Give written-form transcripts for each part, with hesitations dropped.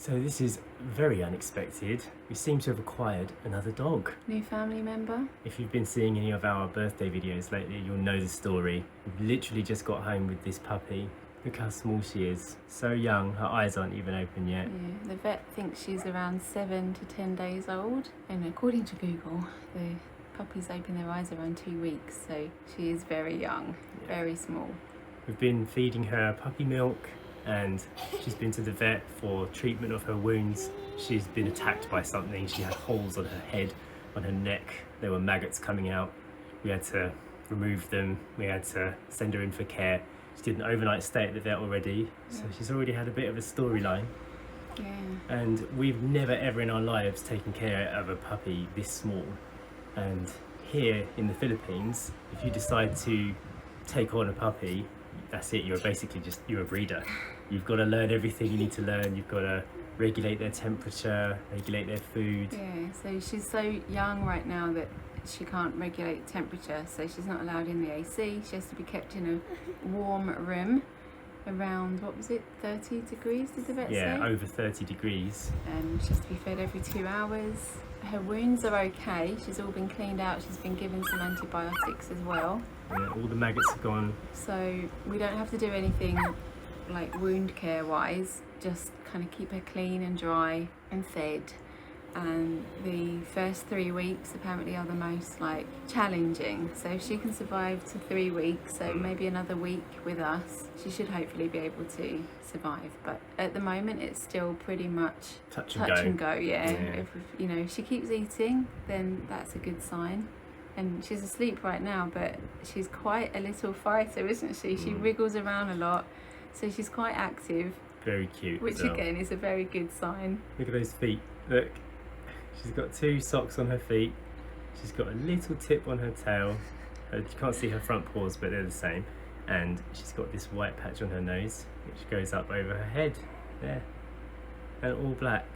So this is very unexpected. We seem to have acquired another dog. New family member. If you've been seeing any of our birthday videos lately, you'll know the story. We've literally just got home with this puppy. Look how small she is. So young, her eyes aren't even open yet. Yeah, the vet thinks she's around 7 to 10 days old. And according to Google, the puppies open their eyes around 2 weeks. So she is very young, very small. We've been feeding her puppy milk and she's been to the vet for treatment of her wounds. She's been attacked by something. She had holes on her head, on her neck. There were maggots coming out. We had to remove them. We had to send her in for care. She did an overnight stay at the vet already, so she's already had a bit of a storyline. Yeah. And we've never ever in our lives taken care of a puppy this small. And here in the Philippines, if you decide to take on a puppy, that's it, you're a breeder. You've got to learn everything you need to learn. You've got to regulate their temperature, regulate their food. Yeah, so she's so young right now that she can't regulate temperature, so she's not allowed in the AC. She has to be kept in a warm room around, what was it, 30 degrees, did the vet say? Yeah, over 30 degrees. And she has to be fed every 2 hours. Her wounds are okay. She's all been cleaned out. She's been given some antibiotics as well. Yeah, all the maggots are gone. So we don't have to do anything like wound care wise, just kind of keep her clean and dry and fed. And the first 3 weeks apparently are the most like challenging. So if she can survive to 3 weeks, so maybe another week with us, she should hopefully be able to survive. But at the moment it's still pretty much Touch and go. Yeah. If she keeps eating, then that's a good sign. And she's asleep right now, but she's quite a little fighter, isn't she? She wriggles around a lot, so she's quite active. Very cute. Which again is a very good sign. Look at those feet. Look. She's got 2 socks on her feet. She's got a little tip on her tail. You can't see her front paws, but they're the same. And she's got this white patch on her nose, which goes up over her head. There. And all black.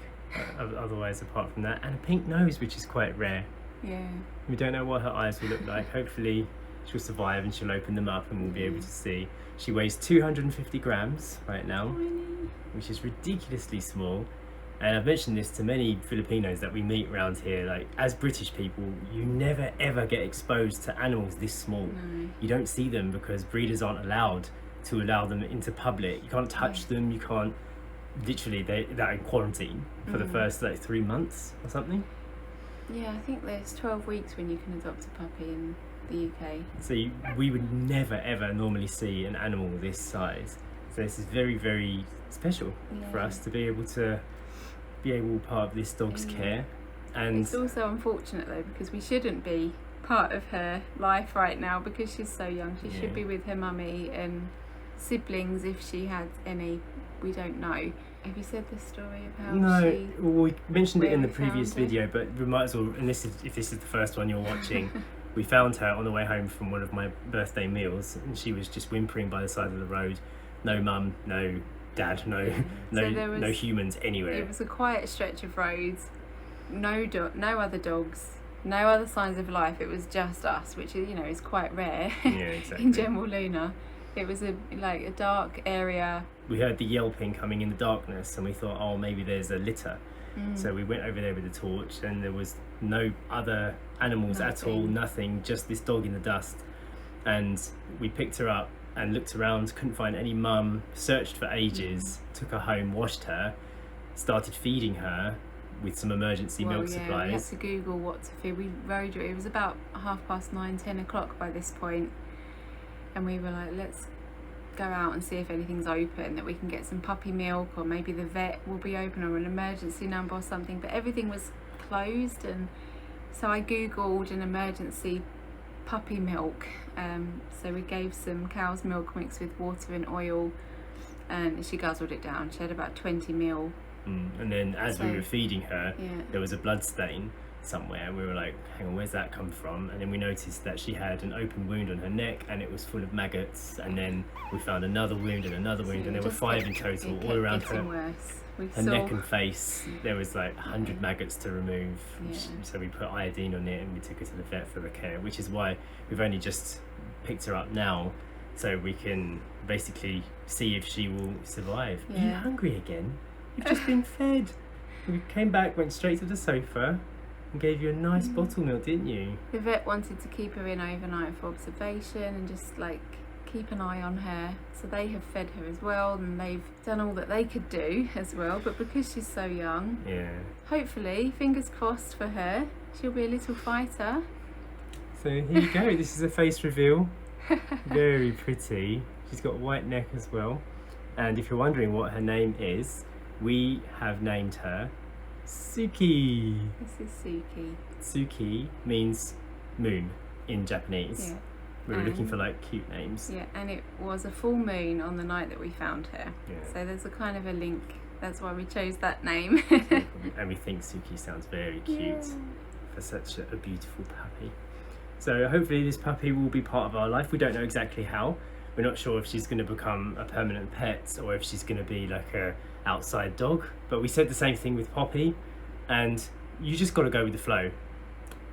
Otherwise, apart from that. And a pink nose, which is quite rare. Yeah. We don't know what her eyes will look like. Hopefully she'll survive and she'll open them up and we'll be able to see. She weighs 250 grams right now, which is ridiculously small. And I've mentioned this to many Filipinos that we meet around here, like as British people, you never ever get exposed to animals this small. No. You don't see them because breeders aren't allowed to allow them into public. You can't touch them, you can't, literally they're in quarantine for the first like 3 months or something. Yeah, I think there's 12 weeks when you can adopt a puppy in the UK. So we would never ever normally see an animal this size. So this is very, very special for us to be able part of this dog's care. And it's also unfortunate though, because we shouldn't be part of her life right now because she's so young. She should be with her mummy and siblings if she had any. We don't know. Have you said the story of how we mentioned it in the we found previous her? video, but we might as well, and if this is the first one you're watching, we found her on the way home from one of my birthday meals and she was just whimpering by the side of the road. No mum, no dad, no humans anywhere. It was a quiet stretch of roads, no other dogs, no other signs of life. It was just us, which is quite rare in General Luna. It was a dark area. We heard the yelping coming in the darkness and we thought, oh, maybe there's a litter. So we went over there with the torch and there was no other animals at all, nothing, just this dog in the dust. And we picked her up and looked around, couldn't find any mum, searched for ages, took her home, washed her, started feeding her with some emergency milk supplies. We had to Google what to feed. We rode her. It was about 9:30, 10 o'clock by this point. And we were like, let's go out and see if anything's open, that we can get some puppy milk, or maybe the vet will be open, or an emergency number or something. But everything was closed, and so I Googled an emergency puppy milk. So we gave some cow's milk mixed with water and oil, and she guzzled it down. She had about 20 ml. And then as we were feeding her, there was a blood stain somewhere, and we were like, hang on, where's that come from? And then we noticed that she had an open wound on her neck and it was full of maggots, and then we found another wound and another wound, and there were 5 in total all around her neck and face. There was like 100 maggots to remove. So we put iodine on it and we took her to the vet for the care, which is why we've only just picked her up now, so we can basically see if she will survive. Are you hungry again? You've just been fed. We came back, went straight to the sofa and gave you a nice bottle milk, didn't you? The vet wanted to keep her in overnight for observation and just like keep an eye on her. So they have fed her as well, and they've done all that they could do as well. But because she's so young, hopefully, fingers crossed for her, she'll be a little fighter. So here you go. This is a face reveal. Very pretty. She's got a white neck as well. And if you're wondering what her name is, we have named her Suki. This is Suki. Suki means moon in Japanese. Yeah. We were looking for like cute names. Yeah, and it was a full moon on the night that we found her. Yeah. So there's a kind of a link. That's why we chose that name. And we think Suki sounds very cute. Yeah. For such a beautiful puppy. So hopefully this puppy will be part of our life. We don't know exactly how. We're not sure if she's going to become a permanent pet or if she's going to be like a outside dog. But we said the same thing with Poppy, and you just got to go with the flow.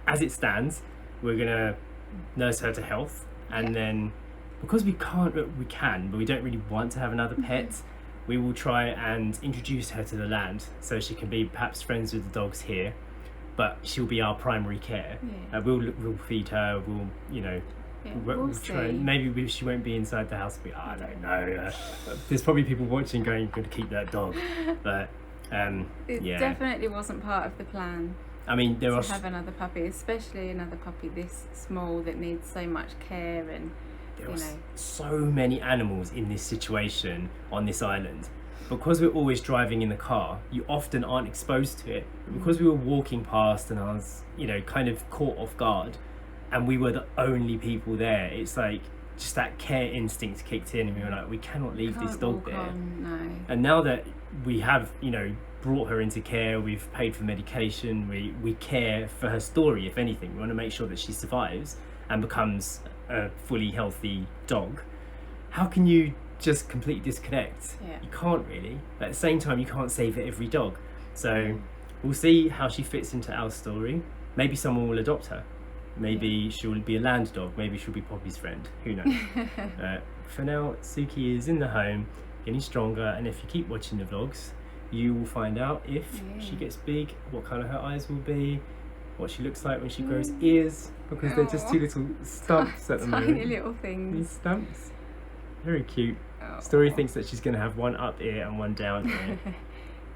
As it stands, we're going to nurse her to health, and then because we can, but we don't really want to have another pet, we will try and introduce her to the land so she can be perhaps friends with the dogs here. But she'll be our primary care. Yeah. We'll feed her. We'll we'll try. Maybe she won't be inside the house. I don't know. There's probably people watching going, "You're going to keep that dog," but it definitely wasn't part of the plan. I mean, there are have another puppy, especially another puppy this small that needs so much care, and there are so many animals in this situation on this island. Because we're always driving in the car, you often aren't exposed to it. But because we were walking past and I was, kind of caught off guard, and we were the only people there, it's like just that care instinct kicked in, and we were like, we cannot leave this dog there. No. And now that we have, brought her into care, we've paid for medication, we care for her story, if anything. We want to make sure that she survives and becomes a fully healthy dog. How can you just completely disconnect? You can't really, but at the same time you can't save every dog. So we'll see how she fits into our story. Maybe someone will adopt her, maybe she'll be a land dog, maybe she'll be Poppy's friend, who knows. For now, Suki is in the home, getting stronger, and if you keep watching the vlogs, you will find out if she gets big, what colour her eyes will be, what she looks like when she grows ears, because they're just two little stumps at the moment. Tiny little things. These stumps. Very cute. Story thinks that she's going to have one up ear and one down ear.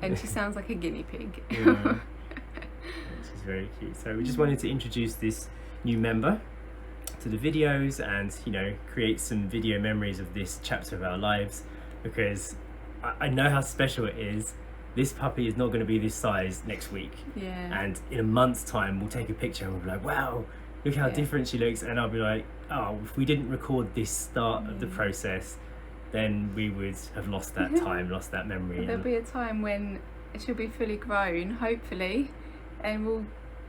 And she sounds like a guinea pig. Yeah. She's very cute. So we just wanted to introduce this new member to the videos and, create some video memories of this chapter of our lives, because I know how special it is. This puppy is not going to be this size next week. Yeah. And in a month's time, we'll take a picture and we'll be like, wow, look how different she looks. And I'll be like, oh, if we didn't record this start of the process, then we would have lost that time, lost that memory. There'll be a time when she'll be fully grown, hopefully, and we'll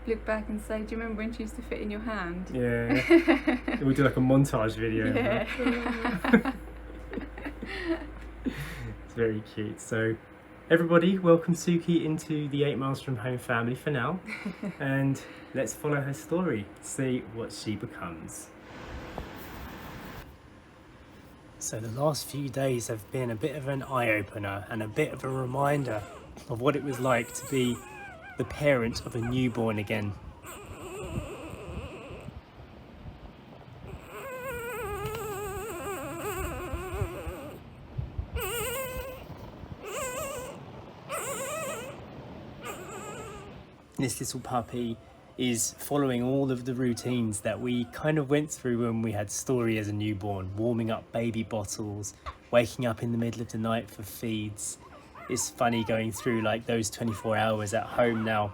look back and say, do you remember when she used to fit in your hand? Yeah. We'll do like a montage video. Yeah. It's very cute. So everybody, welcome Suki into the 8 Miles From Home family for now. And let's follow her story, see what she becomes. So the last few days have been a bit of an eye-opener and a bit of a reminder of what it was like to be the parent of a newborn again. This little puppy is following all of the routines that we kind of went through when we had Story as a newborn, warming up baby bottles, waking up in the middle of the night for feeds. It's funny going through like those 24 hours at home now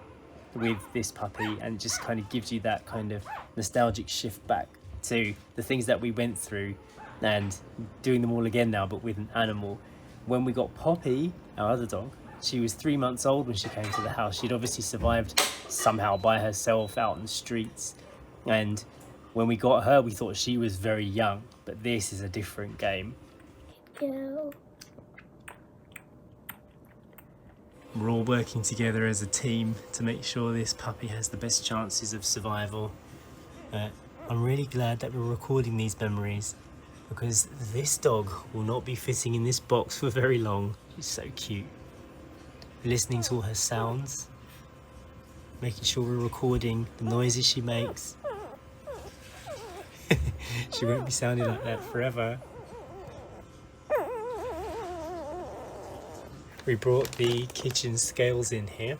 with this puppy, and just kind of gives you that kind of nostalgic shift back to the things that we went through and doing them all again now, but with an animal. When we got Poppy, our other dog, she was 3 months old when she came to the house. She'd obviously survived somehow by herself out in the streets. And when we got her, we thought she was very young, but this is a different game. Go. We're all working together as a team to make sure this puppy has the best chances of survival. I'm really glad that we're recording these memories, because this dog will not be fitting in this box for very long. She's so cute. listening to all her sounds, making sure we're recording the noises she makes. She won't be sounding like that forever. We brought the kitchen scales in here,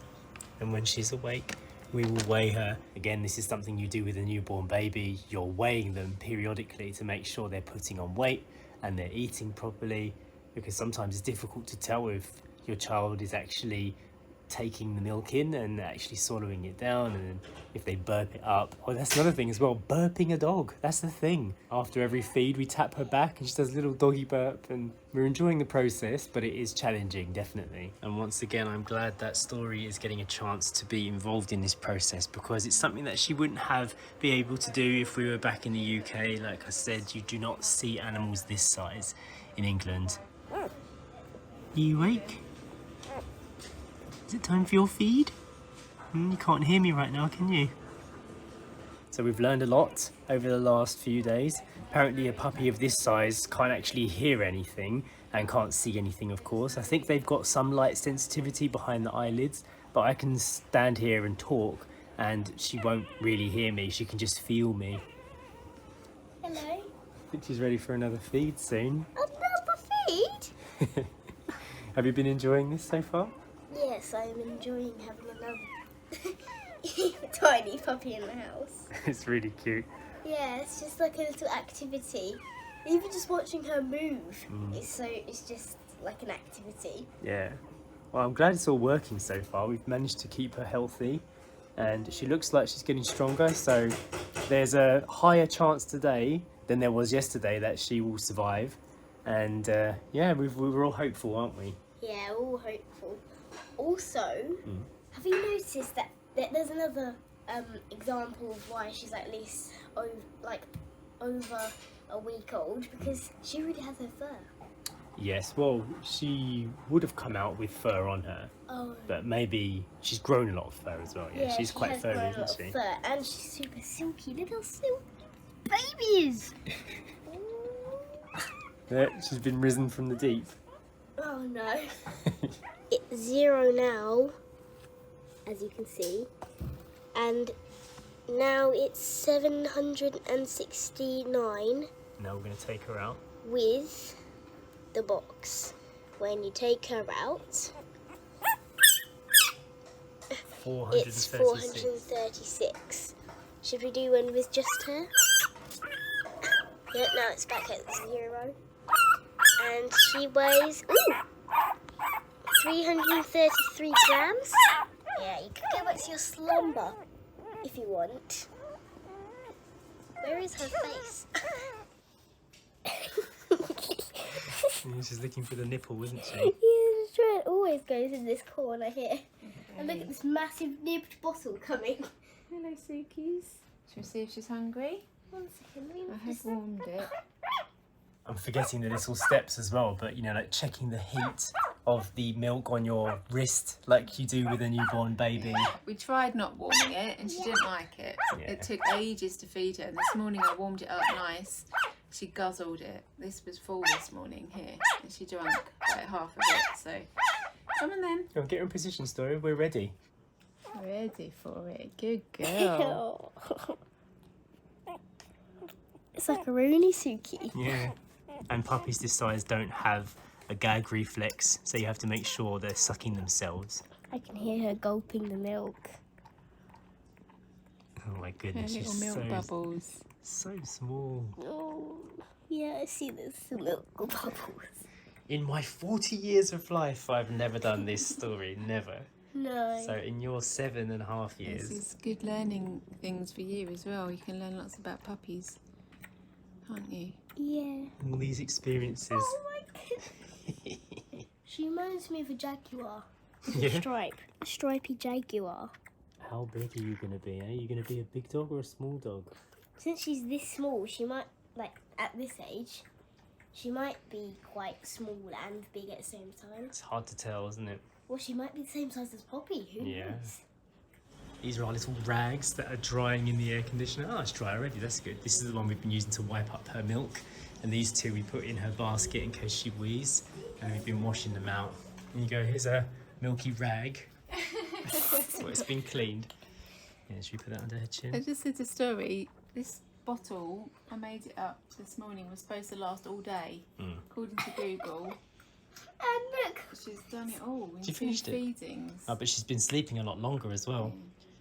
and when she's awake, we will weigh her. Again, this is something you do with a newborn baby. You're weighing them periodically to make sure they're putting on weight and they're eating properly, because sometimes it's difficult to tell if your child is actually taking the milk in and actually swallowing it down, and if they burp it up. Oh, that's another thing as well, burping a dog. That's the thing. After every feed, we tap her back and she does a little doggy burp, and we're enjoying the process, but it is challenging, definitely. And once again, I'm glad that Story is getting a chance to be involved in this process, because it's something that she wouldn't be able to do if we were back in the UK. Like I said, you do not see animals this size in England. Are you awake? Is it time for your feed? You can't hear me right now, can you? So we've learned a lot over the last few days. Apparently a puppy of this size can't actually hear anything and can't see anything, of course. I think they've got some light sensitivity behind the eyelids, but I can stand here and talk and she won't really hear me. She can just feel me. Hello. I think she's ready for another feed soon. Another feed? Have you been enjoying this so far? Yes, I'm enjoying having another tiny puppy in the house. It's really cute. Yeah, it's just like a little activity. Even just watching her move, it's just like an activity. Yeah. Well, I'm glad it's all working so far. We've managed to keep her healthy and she looks like she's getting stronger. So there's a higher chance today than there was yesterday that she will survive. And yeah, we're all hopeful, aren't we? Yeah, all hopeful. Also, have you noticed that there's another example of why she's at least over a week old? Because she already has her fur. Yes, well, she would have come out with fur on her. Oh. But maybe she's grown a lot of fur as well. Yeah, she's quite furry, isn't she? Fur, and she's super silky, little silky babies. Yeah, she's been risen from the deep. Oh no. It's 0 now, as you can see, and now it's 769 Now we're going to take her out. with the box. When you take her out, 436. it's 436. Should we do one with just her? Yeah, now it's back at 0. And she weighs 333 grams. Yeah, you can go back to your slumber if you want. Where is her face? She's looking for the nipple, isn't she? Yeah, the train always goes in this corner here. And look at this massive nibbed bottle coming. Hello, Sukies. Shall we see if she's hungry? 1 second. I have warmed it. I'm forgetting the little steps as well, but you know, like checking the heat of the milk on your wrist like you do with a newborn baby. We tried not warming it and she didn't like it. Yeah. It took ages to feed her, and this morning I warmed it up nice. She guzzled it. This was full this morning here, and she drank like half of it. So come on then. Go on, get her in position, Story. We're ready. Ready for it. Good girl. It's like a Rooney Suki. Yeah. And puppies this size don't have a gag reflex, so you have to make sure they're sucking themselves. I can hear her gulping the milk. Oh my Her goodness, little she's milk bubbles. so small. Oh, yeah, I see this milk bubbles. In my 40 years of life, I've never done this Story, never. No. So in your 7.5 This years, is good learning things for you as well. You can learn lots about puppies, can't you? Yeah. all these experiences. Oh my goodness. She reminds me of a jaguar. Yeah. A stripy jaguar. How big are you going to be? Are you going to be a big dog or a small dog? Since she's this small, she might, like, at this age, she might be quite small and big at the same time. It's hard to tell, isn't it? Well, she might be the same size as Poppy. Who knows? These are our little rags that are drying in the air conditioner. Oh, it's dry already, that's good. This is the one we've been using to wipe up her milk. And these two we put in her basket in case she wheezes. And we've been washing them out. And you go, here's a milky rag. So it's been cleaned. Yeah, should we put that under her chin? I just said a story. This bottle, I made it up this morning, was supposed to last all day, according to Google. And look, She's done it all in She 2 finished it? feedings. Oh, but she's been sleeping a lot longer as well.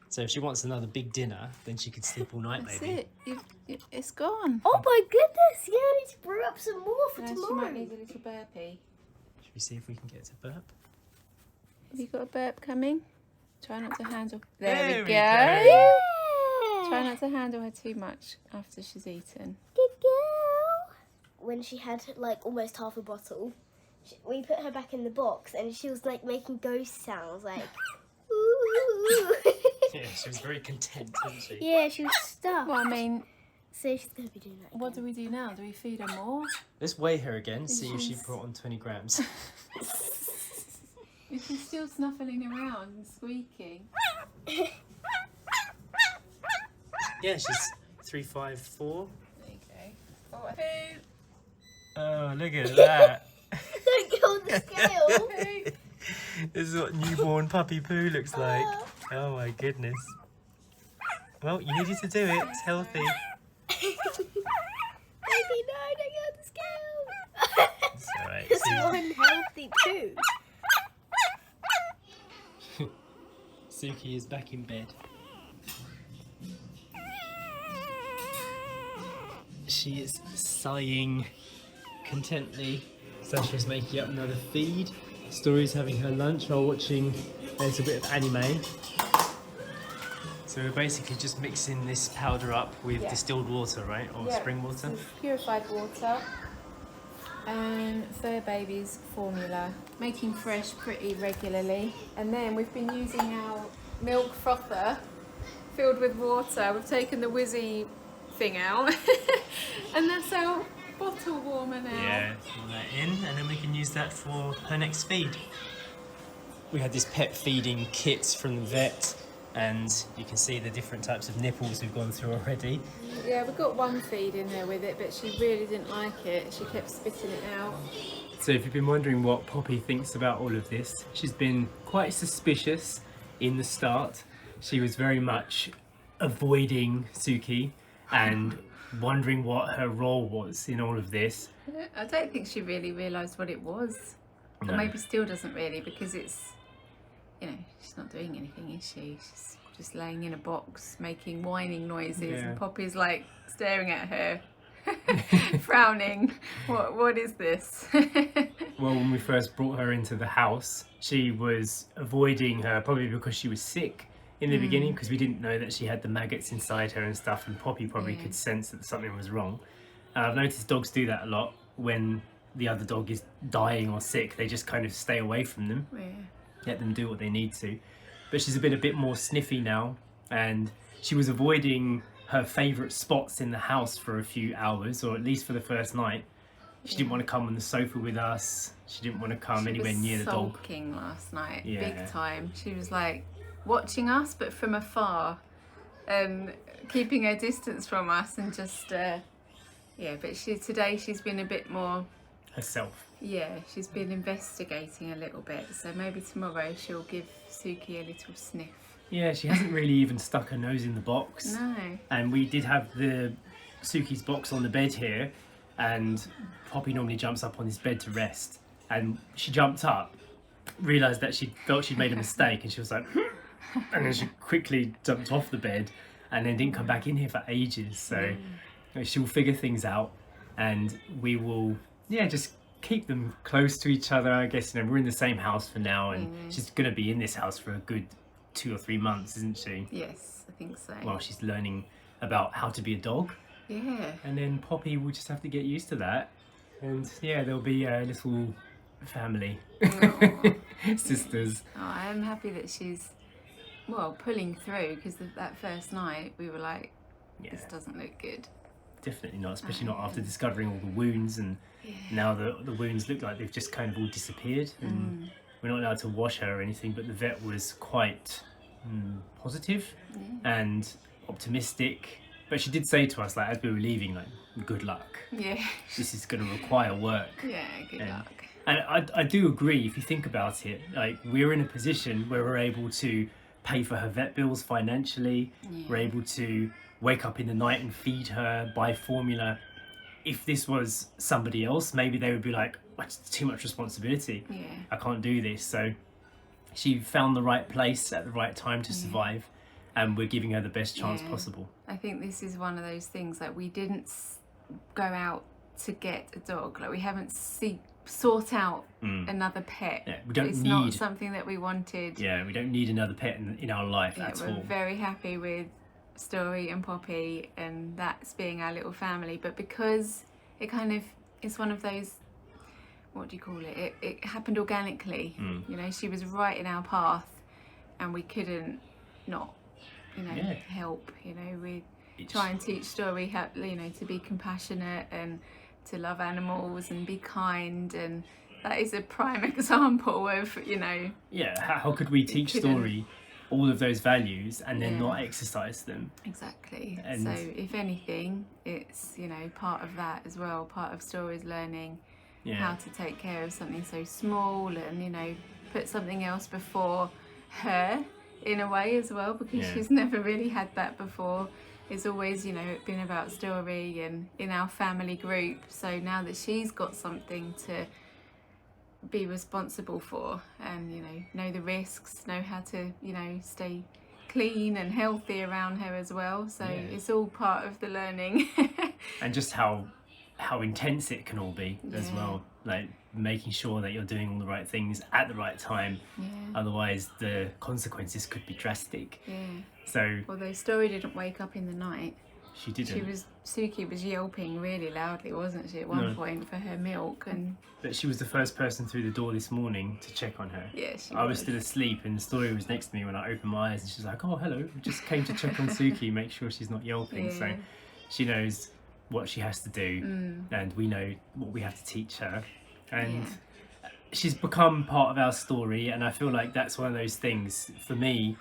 So if she wants another big dinner, then she could sleep all night, That's maybe. it. It's gone. oh my goodness, yeah, I need to brew up some more for Now she tomorrow. might need a little burpee. Should we see if we can get it to burp? Have you got a burp coming? Try not to handle. There we go. Yeah. Try not to handle her too much after she's eaten. Good girl. When she had like almost half a bottle, we put her back in the box and she was like making ghost sounds like ooh. Yeah, she was very content, wasn't she? Yeah, she was stuck. Well, I mean, So she's going to be doing that again. what do we do now? Do we feed her more? Let's weigh her again, see if she She's- brought on 20 grams. If she's still snuffling around and squeaking. Yeah, she's 354. There you go. Oh, poo. Oh, look at that. Don't get on the scale. This is what newborn puppy poo looks like. Oh my goodness. Well, you needed to do it. It's healthy. Baby, no, don't get on the scale. It's alright. It's unhealthy too. Suki is back in bed. She is sighing contently. Sacha's making up another feed. Story's having her lunch while watching a little bit of anime. So we're basically just mixing this powder up with Yeah. distilled water, right? Or spring water? This is purified water and Fur Baby's formula. Making fresh pretty regularly. And then we've been using our milk frother filled with water. We've taken the whizzy thing out and that's our bottle warmer now. Yeah, put that in, and then we can use that for her next feed. We had this pet feeding kit from the vet, and you can see the different types of nipples we've gone through already. Yeah, we got one feed in there with it, but she really didn't like it. She kept spitting it out. So if you've been wondering what Poppy thinks about all of this, she's been quite suspicious in the start. She was very much avoiding Suki and wondering what her role was in all of this. I don't think she really realised what it was. No. Or maybe still doesn't really, because it's, you know, she's not doing anything, is she? She's just laying in a box making whining noises, Yeah. and Poppy's like staring at her, frowning. What is this? Well, when we first brought her into the house, she was avoiding her, probably because she was sick in the beginning, because we didn't know that she had the maggots inside her and stuff, and Poppy probably could sense that something was wrong. I've noticed dogs do that a lot. When the other dog is dying or sick, they just kind of stay away from them, Yeah. let them do what they need to. But she's a bit more sniffy now, and she was avoiding her favourite spots in the house for a few hours, or at least for the first night. She didn't want to come on the sofa with us. She didn't want to come anywhere near the dog. Sulking last night, Yeah. big time. She was like watching us, but from afar, and keeping her distance from us, and just yeah. But today she's been a bit more. Herself. Yeah, she's been investigating a little bit. So maybe tomorrow she'll give Suki a little sniff. Yeah, she hasn't really even stuck her nose in the box. No. And we did have the Suki's box on the bed here, and Poppy normally jumps up on this bed to rest, and she jumped up, realised that she felt she'd made a mistake, and she was like and then she quickly jumped off the bed and then didn't come back in here for ages. So she'll figure things out, and we will just keep them close to each other. I guess, you know, we're in the same house for now, and she's gonna be in this house for a good 2 or 3 months, isn't she? Yes, I think so. While she's learning about how to be a dog. Yeah. And then Poppy will just have to get used to that. And yeah, there'll be a little family. Sisters. Oh, I am happy that she's, well, pulling through, because that first night we were like, this doesn't look good. Definitely not, especially not after discovering all the wounds, and now the wounds look like they've just kind of all disappeared. And we're not allowed to wash her or anything, but the vet was quite positive and optimistic. But she did say to us, like, as we were leaving, like, good luck. Yeah. This is going to require work. Yeah, good luck. And I do agree, if you think about it, like we're in a position where we're able to pay for her vet bills financially, we're able to wake up in the night and feed her, buy formula. If this was somebody else, maybe they would be like, it's too much responsibility. I can't do this. So she found the right place at the right time to survive, and we're giving her the best chance possible. I think this is one of those things, like we didn't go out to get a dog. Like we haven't sought out another pet. It's not something that we wanted. We don't need another pet in our life at all. We're very happy with Story and Poppy, and that's being our little family. But because it kind of is one of those, what do you call it? It happened organically. You know, she was right in our path, and we couldn't not, you know, help. You know, we try and teach Story how, you know, to be compassionate and to love animals and be kind, and that is a prime example of, you know. How could we teach Story all of those values and then not exercise them? Exactly. And so if anything, it's, you know, part of that as well. Part of Story's learning how to take care of something so small, and, you know, put something else before her in a way as well, because she's never really had that before. It's always, you know, been about Story and in our family group. So now that she's got something to be responsible for, and, you know the risks, know how to, you know, stay clean and healthy around her as well. So it's all part of the learning. And just how intense it can all be as well, like making sure that you're doing all the right things at the right time, otherwise the consequences could be drastic. So although Story didn't wake up in the night, she didn't. Suki was yelping really loudly, wasn't she, at one point for her milk, but she was the first person through the door this morning to check on her. I was still asleep, and Story was next to me when I opened my eyes, and she's like, oh hello, just came to check on Suki, make sure she's not yelping. So she knows what she has to do, and we know what we have to teach her, and she's become part of our story. And I feel like that's one of those things for me,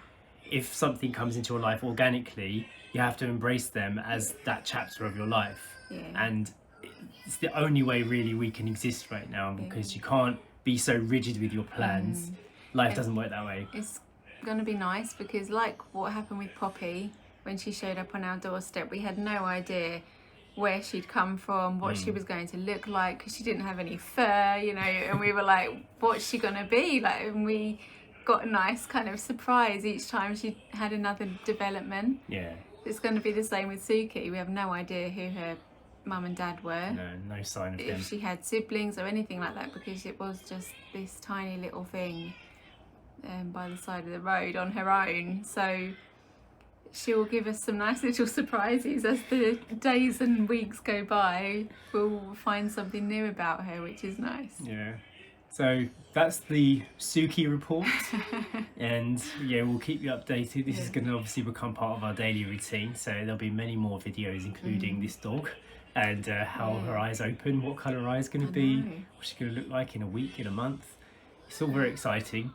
if something comes into your life organically, you have to embrace them as that chapter of your life. And it's the only way really we can exist right now, because you can't be so rigid with your plans. Life doesn't work that way. It's going to be nice, because like what happened with Poppy, when she showed up on our doorstep, we had no idea where she'd come from, what she was going to look like, because she didn't have any fur, you know, and we were like, what's she gonna be like? And we got a nice kind of surprise each time she had another development. It's going to be the same with Suki. We have no idea who her mum and dad were. No sign of them. If she had siblings or anything like that, because it was just this tiny little thing by the side of the road on her own. So she'll give us some nice little surprises as the days and weeks go by. We'll find something new about her, which is nice. So that's the Suki report, and we'll keep you updated. This is going to obviously become part of our daily routine, so there'll be many more videos, including this dog, and how her eyes open, what colour her eyes going to be, what's she going to look like in a week, in a month. It's all very exciting.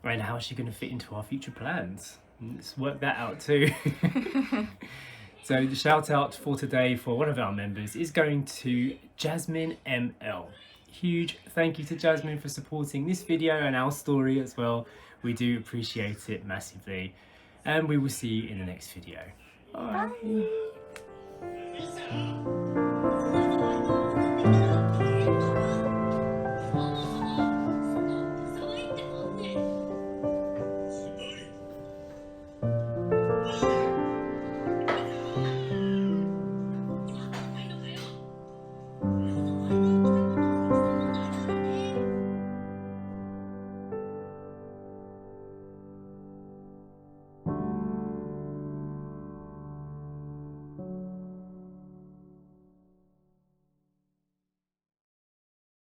And how's she going to fit into our future plans? Let's work that out too. So the shout out for today for one of our members is going to Jasmine ML. Huge thank you to Jasmine for supporting this video and our story as well. We do appreciate it massively, and we will see you in the next video. Bye.